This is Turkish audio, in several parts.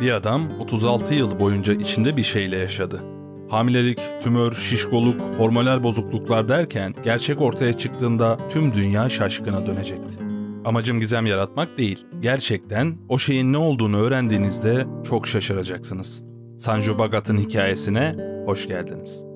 Bir adam 36 yıl boyunca içinde bir şeyle yaşadı. Hamilelik, tümör, şişkoluk, hormonal bozukluklar derken gerçek ortaya çıktığında tüm dünya şaşkına dönecekti. Amacım gizem yaratmak değil, gerçekten o şeyin ne olduğunu öğrendiğinizde çok şaşıracaksınız. Sanju Bhagat'ın hikayesine hoş geldiniz.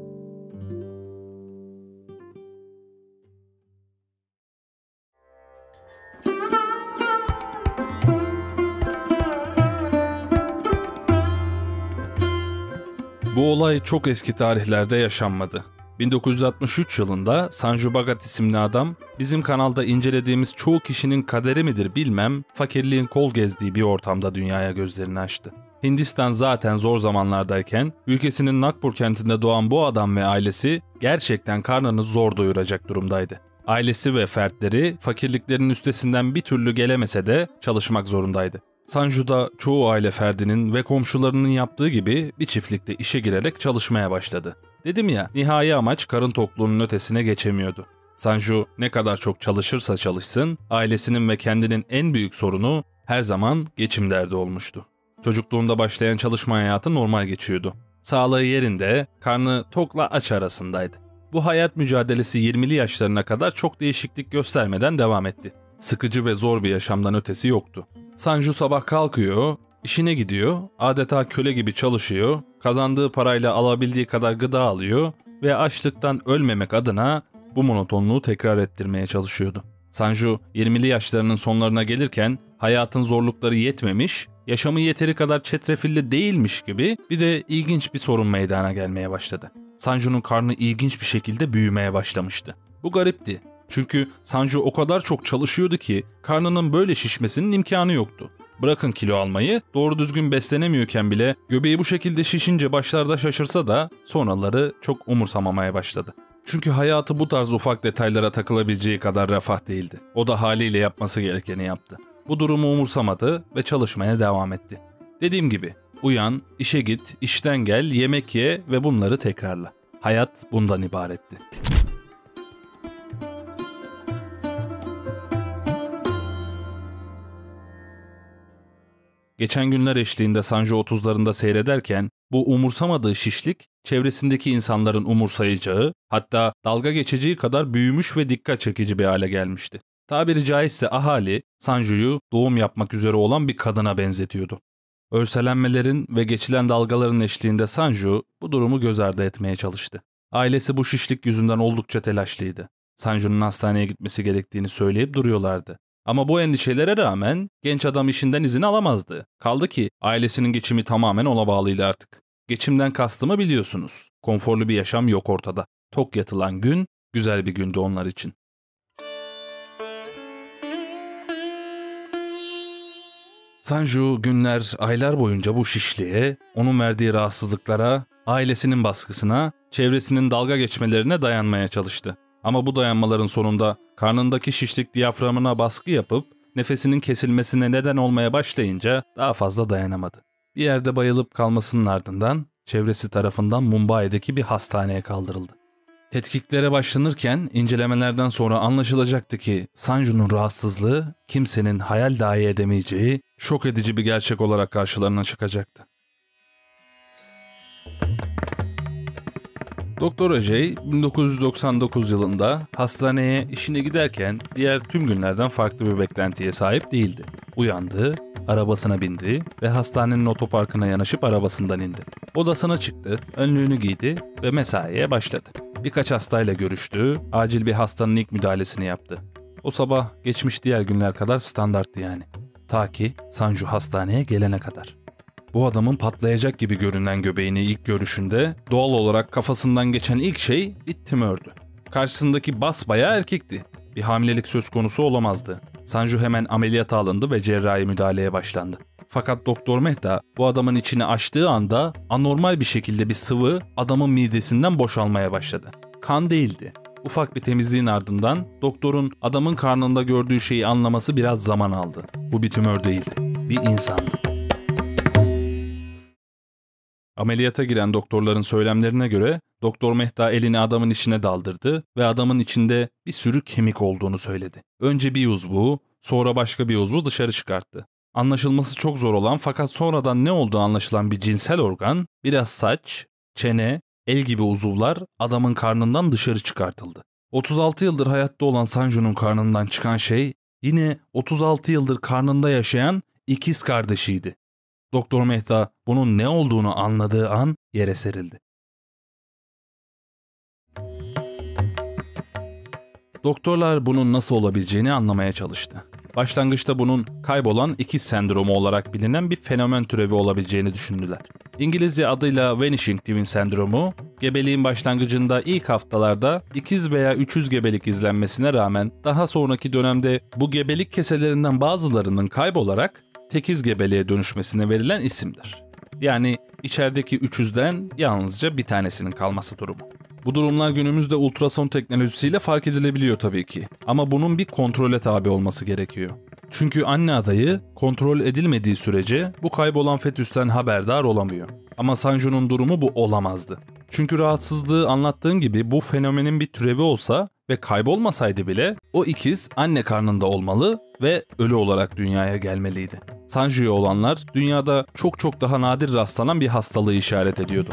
Bu olay çok eski tarihlerde yaşanmadı. 1963 yılında Sanju Bhagat isimli adam, bizim kanalda incelediğimiz çoğu kişinin kaderi midir bilmem, fakirliğin kol gezdiği bir ortamda dünyaya gözlerini açtı. Hindistan zaten zor zamanlardayken, ülkesinin Nagpur kentinde doğan bu adam ve ailesi gerçekten karnını zor doyuracak durumdaydı. Ailesi ve fertleri fakirliklerin üstesinden bir türlü gelemese de çalışmak zorundaydı. Sanju da çoğu aile ferdinin ve komşularının yaptığı gibi bir çiftlikte işe girerek çalışmaya başladı. Dedim ya, nihai amaç karın tokluğunun ötesine geçemiyordu. Sanju ne kadar çok çalışırsa çalışsın, ailesinin ve kendinin en büyük sorunu her zaman geçim derdi olmuştu. Çocukluğunda başlayan çalışma hayatı normal geçiyordu. Sağlığı yerinde, karnı tokla aç arasındaydı. Bu hayat mücadelesi 20'li yaşlarına kadar çok değişiklik göstermeden devam etti. Sıkıcı ve zor bir yaşamdan ötesi yoktu. Sanju sabah kalkıyor, işine gidiyor, adeta köle gibi çalışıyor, kazandığı parayla alabildiği kadar gıda alıyor ve açlıktan ölmemek adına bu monotonluğu tekrar ettirmeye çalışıyordu. Sanju 20'li yaşlarının sonlarına gelirken hayatın zorlukları yetmemiş, yaşamı yeteri kadar çetrefilli değilmiş gibi bir de ilginç bir sorun meydana gelmeye başladı. Sanju'nun karnı ilginç bir şekilde büyümeye başlamıştı. Bu garipti. Çünkü Sanju o kadar çok çalışıyordu ki karnının böyle şişmesinin imkanı yoktu. Bırakın kilo almayı, doğru düzgün beslenemiyorken bile göbeği bu şekilde şişince başlarda şaşırsa da sonraları çok umursamamaya başladı. Çünkü hayatı bu tarz ufak detaylara takılabileceği kadar refah değildi. O da haliyle yapması gerekeni yaptı. Bu durumu umursamadı ve çalışmaya devam etti. Dediğim gibi, uyan, işe git, işten gel, yemek ye ve bunları tekrarla. Hayat bundan ibaretti. Geçen günler eşliğinde Sanju 30'larında seyrederken bu umursamadığı şişlik çevresindeki insanların umursayacağı, hatta dalga geçeceği kadar büyümüş ve dikkat çekici bir hale gelmişti. Tabiri caizse ahali Sanju'yu doğum yapmak üzere olan bir kadına benzetiyordu. Örselenmelerin ve geçilen dalgaların eşliğinde Sanju bu durumu göz ardı etmeye çalıştı. Ailesi bu şişlik yüzünden oldukça telaşlıydı. Sanju'nun hastaneye gitmesi gerektiğini söyleyip duruyorlardı. Ama bu endişelere rağmen genç adam işinden izin alamazdı. Kaldı ki ailesinin geçimi tamamen ona bağlıydı artık. Geçimden kastımı biliyorsunuz. Konforlu bir yaşam yok ortada. Tok yatılan gün güzel bir gündü onlar için. Sanju günler, aylar boyunca bu şişliğe, onun verdiği rahatsızlıklara, ailesinin baskısına, çevresinin dalga geçmelerine dayanmaya çalıştı. Ama bu dayanmaların sonunda karnındaki şişlik diyaframına baskı yapıp nefesinin kesilmesine neden olmaya başlayınca daha fazla dayanamadı. Bir yerde bayılıp kalmasının ardından çevresi tarafından Mumbai'deki bir hastaneye kaldırıldı. Tetkiklere başlanırken incelemelerden sonra anlaşılacaktı ki Sanju'nun rahatsızlığı kimsenin hayal dahi edemeyeceği şok edici bir gerçek olarak karşılarına çıkacaktı. Doktor Ajay 1999 yılında hastaneye işine giderken diğer tüm günlerden farklı bir beklentiye sahip değildi. Uyandı, arabasına bindi ve hastanenin otoparkına yanaşıp arabasından indi. Odasına çıktı, önlüğünü giydi ve mesaiye başladı. Birkaç hastayla görüştü, acil bir hastanın ilk müdahalesini yaptı. O sabah geçmiş diğer günler kadar standarttı yani. Ta ki Sanju hastaneye gelene kadar. Bu adamın patlayacak gibi görünen göbeğini ilk görüşünde doğal olarak kafasından geçen ilk şey bir tümördü. Karşısındaki basbayağı erkekti. Bir hamilelik söz konusu olamazdı. Sanju hemen ameliyata alındı ve cerrahi müdahaleye başlandı. Fakat Doktor Mehta bu adamın içini açtığı anda anormal bir şekilde bir sıvı adamın midesinden boşalmaya başladı. Kan değildi. Ufak bir temizliğin ardından doktorun adamın karnında gördüğü şeyi anlaması biraz zaman aldı. Bu bir tümör değildi. Bir insandı. Ameliyata giren doktorların söylemlerine göre Doktor Mehta elini adamın içine daldırdı ve adamın içinde bir sürü kemik olduğunu söyledi. Önce bir uzvu, sonra başka bir uzvu dışarı çıkarttı. Anlaşılması çok zor olan fakat sonradan ne olduğu anlaşılan bir cinsel organ, biraz saç, çene, el gibi uzuvlar adamın karnından dışarı çıkartıldı. 36 yıldır hayatta olan Sanju'nun karnından çıkan şey yine 36 yıldır karnında yaşayan ikiz kardeşiydi. Doktor Mehta bunun ne olduğunu anladığı an yere serildi. Doktorlar bunun nasıl olabileceğini anlamaya çalıştı. Başlangıçta bunun kaybolan ikiz sendromu olarak bilinen bir fenomen türevi olabileceğini düşündüler. İngilizce adıyla Vanishing Twin sendromu, gebeliğin başlangıcında ilk haftalarda ikiz veya üçüz gebelik izlenmesine rağmen daha sonraki dönemde bu gebelik keselerinden bazılarının kaybolarak tekiz gebeliğe dönüşmesine verilen isimdir. Yani içerideki üçüzden yalnızca bir tanesinin kalması durumu. Bu durumlar günümüzde ultrason teknolojisiyle fark edilebiliyor tabii ki. Ama bunun bir kontrole tabi olması gerekiyor. Çünkü anne adayı kontrol edilmediği sürece bu kaybolan fetüsten haberdar olamıyor. Ama Sanju'nun durumu bu olamazdı. Çünkü rahatsızlığı anlattığım gibi bu fenomenin bir türevi olsa ve kaybolmasaydı bile o ikiz anne karnında olmalı ve ölü olarak dünyaya gelmeliydi. Sanju'ya olanlar dünyada çok daha nadir rastlanan bir hastalığı işaret ediyordu.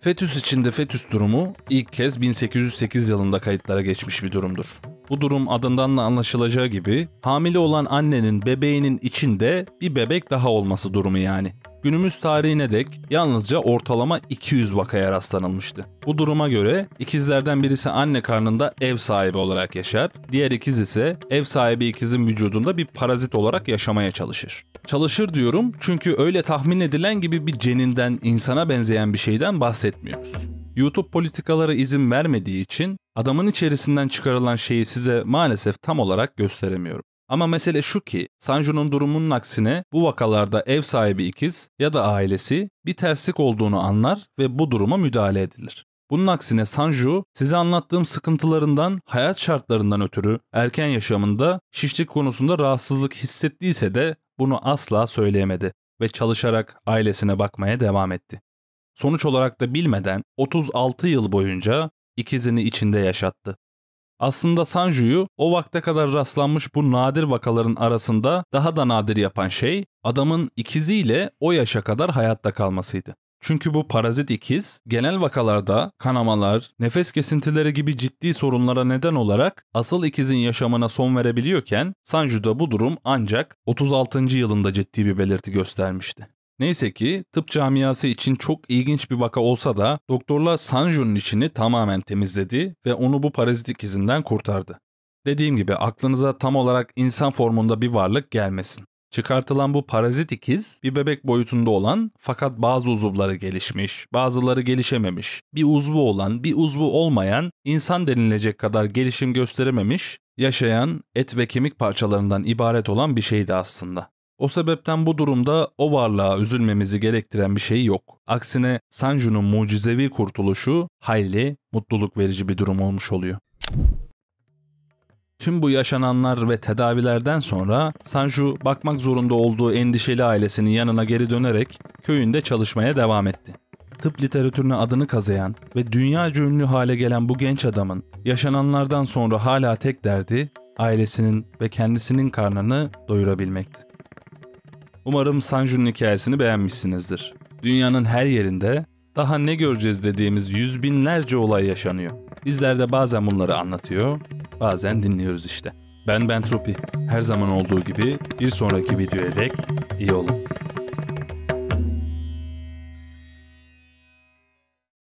Fetüs içinde fetüs durumu ilk kez 1808 yılında kayıtlara geçmiş bir durumdur. Bu durum adından da anlaşılacağı gibi hamile olan annenin bebeğinin içinde bir bebek daha olması durumu yani. Günümüz tarihine dek yalnızca ortalama 200 vakaya rastlanılmıştı. Bu duruma göre ikizlerden birisi anne karnında ev sahibi olarak yaşar, diğer ikiz ise ev sahibi ikizin vücudunda bir parazit olarak yaşamaya çalışır. Çalışır diyorum çünkü öyle tahmin edilen gibi bir ceninden, insana benzeyen bir şeyden bahsetmiyoruz. YouTube politikalara izin vermediği için adamın içerisinden çıkarılan şeyi size maalesef tam olarak gösteremiyorum. Ama mesele şu ki Sanju'nun durumunun aksine bu vakalarda ev sahibi ikiz ya da ailesi bir terslik olduğunu anlar ve bu duruma müdahale edilir. Bunun aksine Sanju size anlattığım sıkıntılarından, hayat şartlarından ötürü erken yaşamında şişlik konusunda rahatsızlık hissettiyse de bunu asla söyleyemedi ve çalışarak ailesine bakmaya devam etti. Sonuç olarak da bilmeden 36 yıl boyunca ikizini içinde yaşattı. Aslında Sanju'yu o vakte kadar rastlanmış bu nadir vakaların arasında daha da nadir yapan şey adamın ikiziyle o yaşa kadar hayatta kalmasıydı. Çünkü bu parazit ikiz genel vakalarda kanamalar, nefes kesintileri gibi ciddi sorunlara neden olarak asıl ikizin yaşamına son verebiliyorken Sanju'da bu durum ancak 36. yılında ciddi bir belirti göstermişti. Neyse ki tıp camiası için çok ilginç bir vaka olsa da doktorlar Sanju'nun içini tamamen temizledi ve onu bu parazit ikizinden kurtardı. Dediğim gibi aklınıza tam olarak insan formunda bir varlık gelmesin. Çıkartılan bu parazit ikiz bir bebek boyutunda olan fakat bazı uzuvları gelişmiş, bazıları gelişememiş, bir uzvu olan, bir uzvu olmayan, insan denilecek kadar gelişim gösterememiş, yaşayan et ve kemik parçalarından ibaret olan bir şeydi aslında. O sebepten bu durumda o varlığa üzülmemizi gerektiren bir şey yok. Aksine Sanju'nun mucizevi kurtuluşu hayli mutluluk verici bir durum olmuş oluyor. Tüm bu yaşananlar ve tedavilerden sonra Sanju bakmak zorunda olduğu endişeli ailesinin yanına geri dönerek köyünde çalışmaya devam etti. Tıp literatürüne adını kazıyan ve dünyaca ünlü hale gelen bu genç adamın yaşananlardan sonra hala tek derdi ailesinin ve kendisinin karnını doyurabilmekti. Umarım Sanju'nun hikayesini beğenmişsinizdir. Dünyanın her yerinde daha ne göreceğiz dediğimiz yüz binlerce olay yaşanıyor. Bizler de bazen bunları anlatıyor, bazen dinliyoruz işte. Ben Bentropi. Her zaman olduğu gibi bir sonraki videoya dek iyi olun.